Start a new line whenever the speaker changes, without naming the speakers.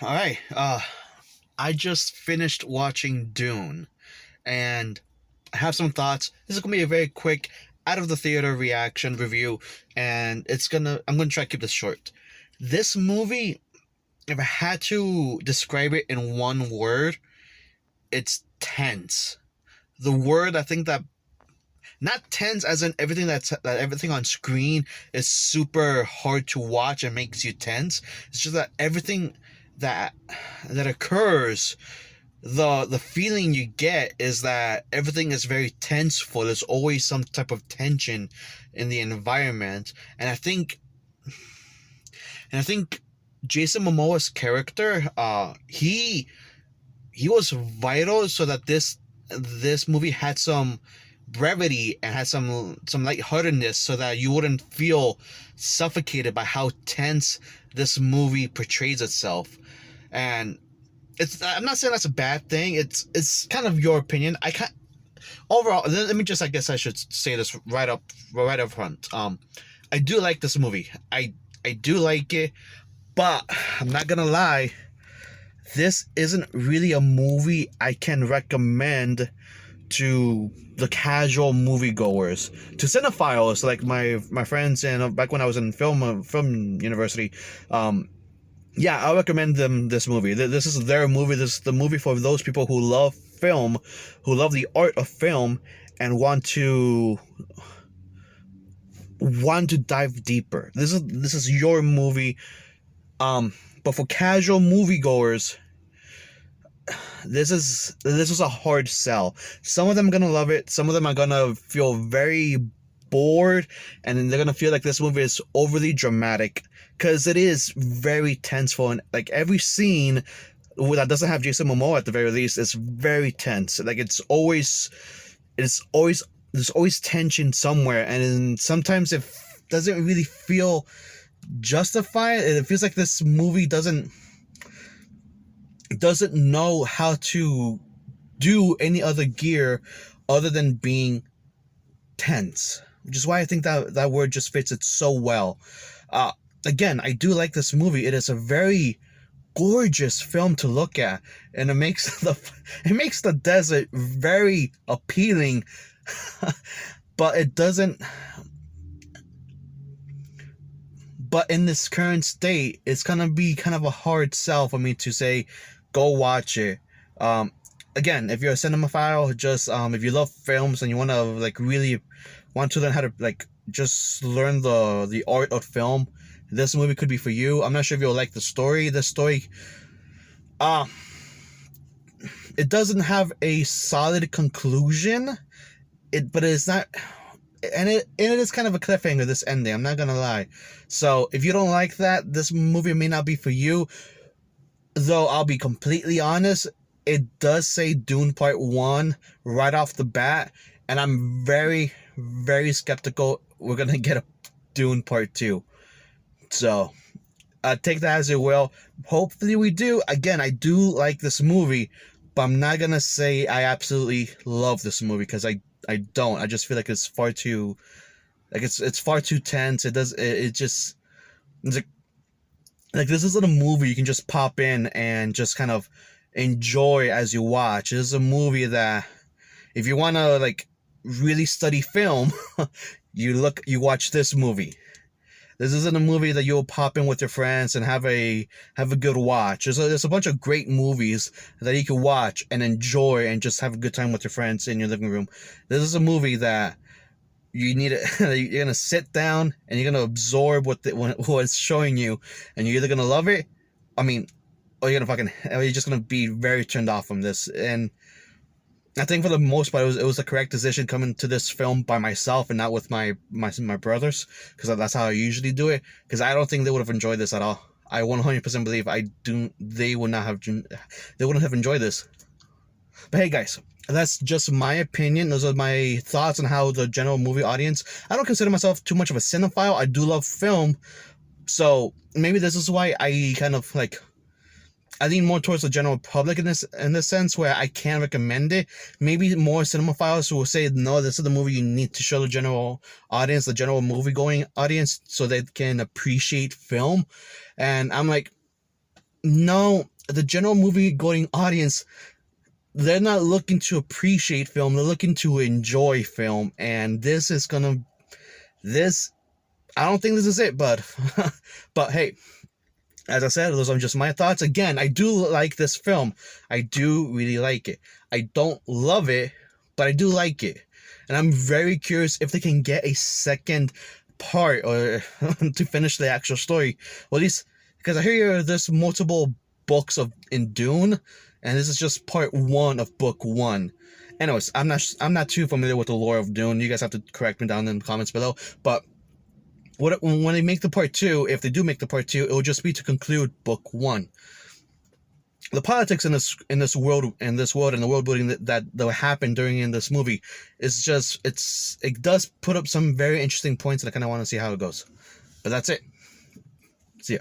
All right. I just finished watching Dune, and I have some thoughts. This is gonna be a very quick, out of the theater reaction review, and I'm gonna try to keep this short. This movie, if I had to describe it in one word, it's tense. The word I think that not tense as in everything on screen is super hard to watch and makes you tense. It's just that everything that that occurs, the feeling you get is that everything is very tenseful. There's always some type of tension in the environment, and I think Jason Momoa's character, he was vital so that this movie had some brevity and had some lightheartedness so that you wouldn't feel suffocated by how tense this movie portrays itself. And I'm not saying that's a bad thing. It's kind of your opinion. I can't overall. Let me just, I guess I should say this right up front. I do like this movie. I do like it, but I'm not gonna lie. This isn't really a movie I can recommend to the casual moviegoers, to cinephiles like my friends, and back when I was in film university. Yeah, I recommend them this movie. This is their movie. This is the movie for those people who love film, who love the art of film, and want to dive deeper. This is your movie. But for casual moviegoers, this is a hard sell. Some of them are gonna love it. Some of them are gonna feel very bored, and then they're gonna feel like this movie is overly dramatic because it is very tenseful, and like every scene that doesn't have Jason Momoa at the very least is very tense. Like it's always there's always tension somewhere, and then sometimes it doesn't really feel justified. It feels like this movie doesn't know how to do any other gear other than being tense, which is why I think that word just fits it so well. Uh, Again, I do like this movie. It is a very gorgeous film to look at, and it makes the desert very appealing, but it doesn't. But in this current state, it's gonna be kind of a hard sell for me to say, go watch it. Um, Again, if you're a cinemaphile, just if you love films and you wanna like really want to learn how to like just learn the art of film, this movie could be for you. I'm not sure if you'll like the story. The story, uh, it doesn't have a solid conclusion. But it's not, and it is kind of a cliffhanger, this ending. I'm not gonna lie. So if you don't like that, this movie may not be for you. Though I'll be completely honest, it does say Dune Part One right off the bat, and I'm very, very skeptical we're gonna get a Dune Part Two. So take that as you will. Hopefully we do. Again, I do like this movie, but I'm not gonna say I absolutely love this movie because I don't. I just feel like it's far too, like it's far too tense. It just, it's like this isn't a movie you can just pop in and just kind of enjoy as you watch. This is a movie that if you want to like really study film, you watch this movie. This isn't a movie that you'll pop in with your friends and have a good watch. There's a bunch of great movies that you can watch and enjoy and just have a good time with your friends in your living room. This is a movie that you need to, you're gonna sit down and you're gonna absorb what it's showing you, and you're either gonna love it, I mean, or you're just gonna be very turned off from this. And I think for the most part, it was the correct decision coming to this film by myself and not with my brothers, because that's how I usually do it. Because I don't think they would have enjoyed this at all. I 100% believe they would not have they wouldn't have enjoyed this. But hey, guys, that's just my opinion. Those are my thoughts on how the general movie audience. I don't consider myself too much of a cinephile. I do love film, so maybe this is why I kind of like I lean more towards the general public in this sense, where I can recommend it. Maybe more cinemaphiles who will say, no, this is the movie you need to show the general audience, the general movie going audience, so they can appreciate film. And I'm like, no, the general movie going audience, they're not looking to appreciate film, they're looking to enjoy film, and this I don't think this is it, bud. But hey, as I said, those are just my thoughts. Again, I do like this film. I do really like it. I don't love it, but I do like it. And I'm very curious if they can get a second part or to finish the actual story. Well, at least because I hear there's multiple books of in Dune, and this is just part one of book one. Anyways, I'm not too familiar with the lore of Dune. You guys have to correct me down in the comments below. But when they make the part two, if they do make the part two, it will just be to conclude book one. The politics in this world and the world building that happened during in this movie is just it does put up some very interesting points, and I kind of want to see how it goes. But that's it. See ya.